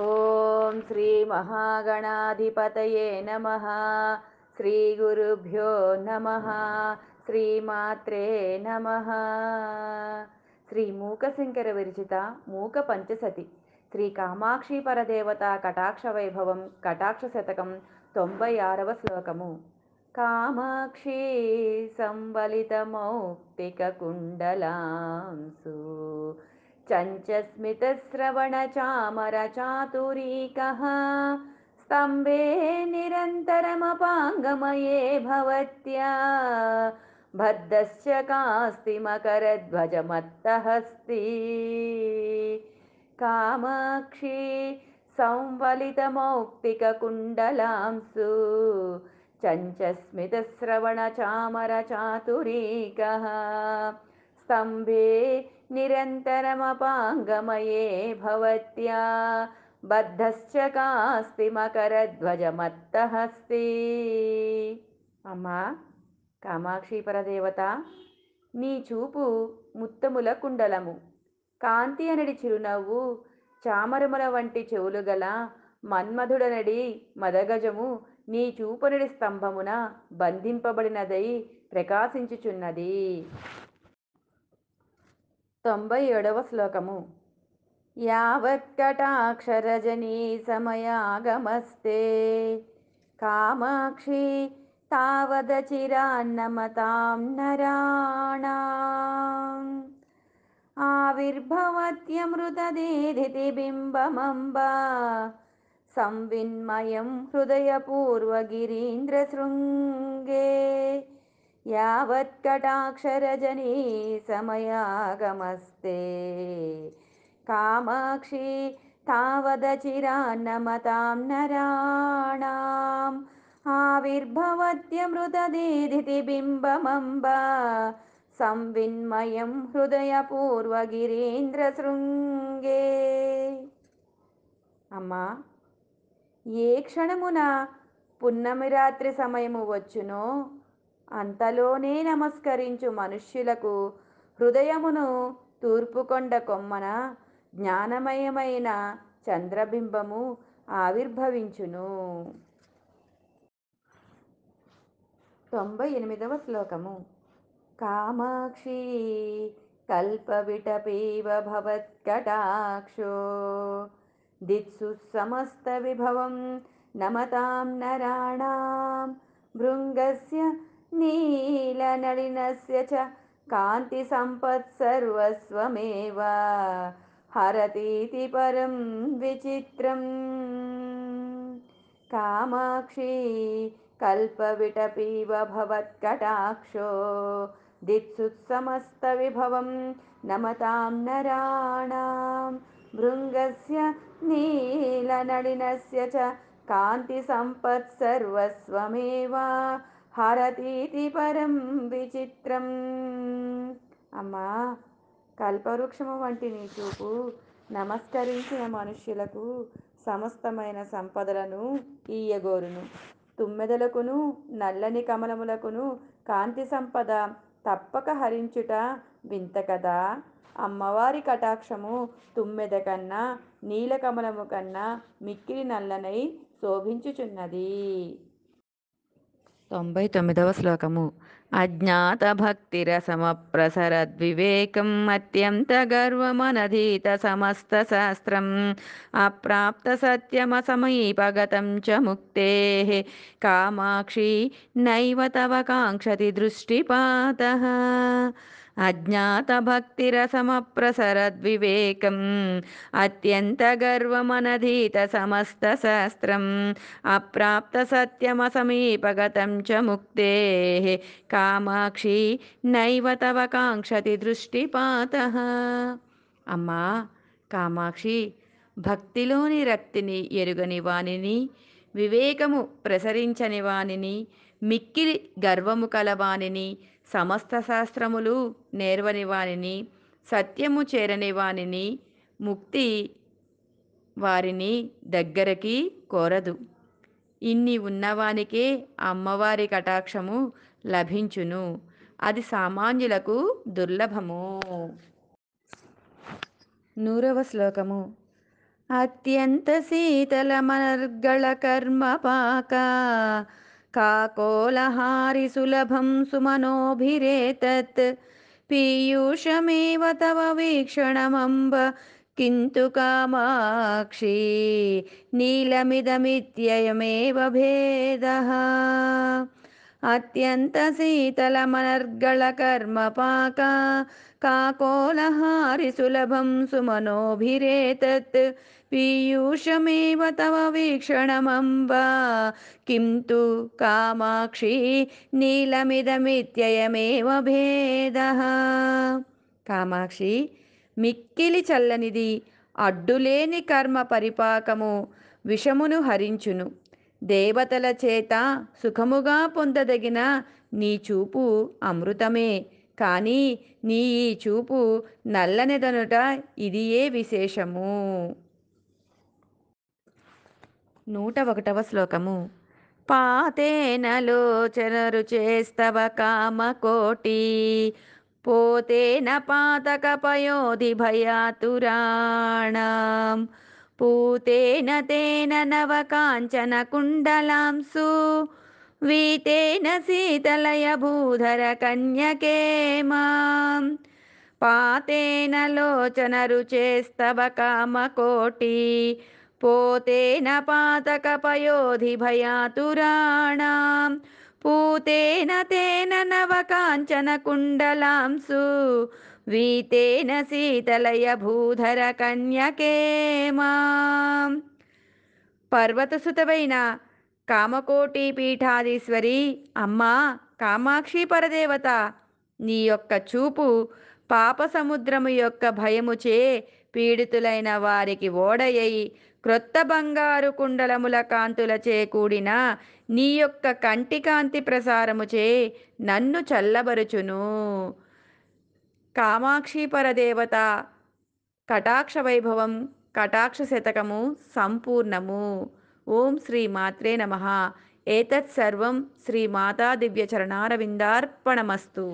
ఓం శ్రీ మహాగణాధిపతయే నమః. శ్రీ గురుభ్యో నమః. శ్రీమాత్రే నమః. శ్రీ మూకశంకర విరచిత మూక పంచసతి శ్రీ కామాక్షి పరదేవత కటాక్ష వైభవం కటాక్ష శతకం 96వ శ్లోకము. కామాక్షి సంబలితమౌక్తిక కుండలాంసు चञ्चस्मितश्रवणचामरचातुरीकः स्तम्भे निरन्तरमपाङ्गमये भवत्या बद्धश्च कास्ति मकरध्वजमत्तहस्ति कामाक्षी संवलितमौक्तिककुण्डलांसु चञ्चस्मितश्रवणचामरचातुरीकः स्तम्भे निरन्तरमपाङ्गमये भवत्या बद्धश्च कास्ति मकरध्वजमत्तहस्ति. అమ్మా కామాక్షి పరదేవత, నీ చూపు ముత్తముల కుండలము, కాంతి అనడి చిరునవ్వు, చామరముల వంటి చెవులు గల మన్మధుడనడి మదగజము నీ చూపనడి స్తంభమున బంధింపబడినదై ప్రకాశించుచున్నది. 97వ శ్లోకము. యావత్కటాక్షరజనీ సమయాగమస్తే కామాక్షి తావదచిరాన్నమతాం నరాణాం ఆవిర్భవత్యమృతదేధితి బింబమంబా సంవిన్మయం హృదయపూర్వగిరీంద్రశృంగే యావత్కటాక్షరజనీ సమయాగమస్తే కామాక్షి తావదచిరాన్నమతాం నరాణాం ఆవిర్భవత్యమృతదేధితి బింబమంబా సంవిన్మయం హృదయపూర్వగిరీంద్రశృంగే. అమ్మా, ఏ క్షణమున పున్నమి రాత్రి సమయము వచ్చునో అంతలోనే నమస్కరించు మనుష్యులకు హృదయమును తూర్పుకొండ కొమ్మన జ్ఞానమయమైన చంద్రబింబము ఆవిర్భవించును. 98వ శ్లోకము. కామాక్షి కల్పవిటపీవ భవత్కటాక్షో దిత్సు సమస్త విభవం నమతాం నరాణాం భృంగస్య నీలనళినస్య చ కాంతి సంపత్ సర్వస్వమేవ హరతీతి పరం విచిత్రం. కామాక్షి కల్పవిటపీవ భవత్కటాక్షో దిత్సుత్సమస్త విభవం నమతాం నరాణాం భృంగస్య నీలనళినస్య చ కాంతి సంపత్ సర్వస్వమేవ హరతీతి పరం విచిత్రం. అమ్మా, కల్పవృక్షము వంటి నీ చూపు నమస్కరించిన మనుష్యులకు సమస్తమైన సంపదలను ఈయగోరును. తుమ్మెదలకును నల్లని కమలములకును కాంతి సంపద తప్పక హరించుట వింత కదా. అమ్మవారి కటాక్షము తుమ్మెద కన్నా నీలకమలము కన్నా మిక్కిలి నల్లనై శోభించుచున్నది. 99వ శ్లోకము. అజ్ఞాత భక్తిరసమప్రసరద్వివేకం అత్యంత గర్వమనధీత సమస్త శాస్త్రం అప్రాప్త సత్యమసమీపగతం చ ముక్తేః కామాక్షి నైవ తవ కాంక్షతి దృష్టిపాతః. అజ్ఞాత భక్తిరసమప్రసరద్వివేకం అత్యంత గర్వమనధీత సమస్త శాస్త్రం అప్రాప్త సత్యమసమీపగతం చ ముక్తేః కామాక్షి నైవ తవ కాంక్షతి దృష్టిపాతః. అమ్మా కామాక్షి, భక్తిలోని రక్తిని ఎరుగని వానిని, వివేకము ప్రసరించని వానిని, మిక్కిలి గర్వము కలవానిని, సమస్త శాస్త్రములు నేర్వని వానిని, సత్యము చేరని వానిని, ముక్తి వారిని దగ్గరకి కోరదు. ఇన్ని ఉన్నవానికే అమ్మవారి కటాక్షము లభించును. అది సామాన్యులకు దుర్లభము. 100వ శ్లోకము. అత్యంత శీతలమనర్గళ కర్మపాక కాకోలహారి సులభం సుమనోభిరేతత్ పీయూషమేవ తవ వీక్షణమంబ కింతు కామాక్షి నీలమిదమిత్యయమేవ భేదః అత్యంత శీతలమనర్గళ కర్మపాక కాకోలహారి సులభం సుమనోభిరేతత్ పీయూషమేవ తవ వీక్షణమంబ కిం తు కామాక్షి నీలమిదమిత్యయమేవ భేదః కామాక్షి మిక్కిలి చల్లనిది అడ్డులేని కర్మ పరిపాకము విషమును హరించును దేవతల చేత సుఖముగా పొందదగిన నీ చూపు అమృతమే కానీ నీ ఈ చూపు నల్లనిదనుట ఇదియే విశేషము. 101వ శ్లోకము. పాతేనలోచనరుచేస్తవ కామకోటి పోతేన పాతకపయోధి భయాతురాణం పూతేన తేన నవ కాంచన కుండలాంసు వీతేన శీతలయ భూధర కన్యకే మాం పాతేన లోచనరుచేస్తవ కామకోటి పోతేన పాతకపయోధి భయాతురాణం పూతేన తేన నవ కాంచన కుండలాంసు వీతేన శీతలయ భూధర కన్యకే మాం పర్వతసుతవైన కామకోటి పీఠాధీశ్వరి అమ్మా కామాక్షి పరదేవత నీ యొక్క చూపు పాప సముద్రము యొక్క భయముచే పీడితులైన వారికి ఓడయై క్రొత్త బంగారు కుండలముల కాంతులచే కూడిన నీ యొక్క కంటి కాంతి ప్రసారముచే నన్ను చల్లబరుచును. కామాక్షి పరదేవత కటాక్ష వైభవం కటాక్ష శతకము సంపూర్ణము. ఓం శ్రీ మాత్రే నమః. ఏతత్ సర్వం శ్రీ మాతా దివ్య చరణారవిందార్పణమస్తు.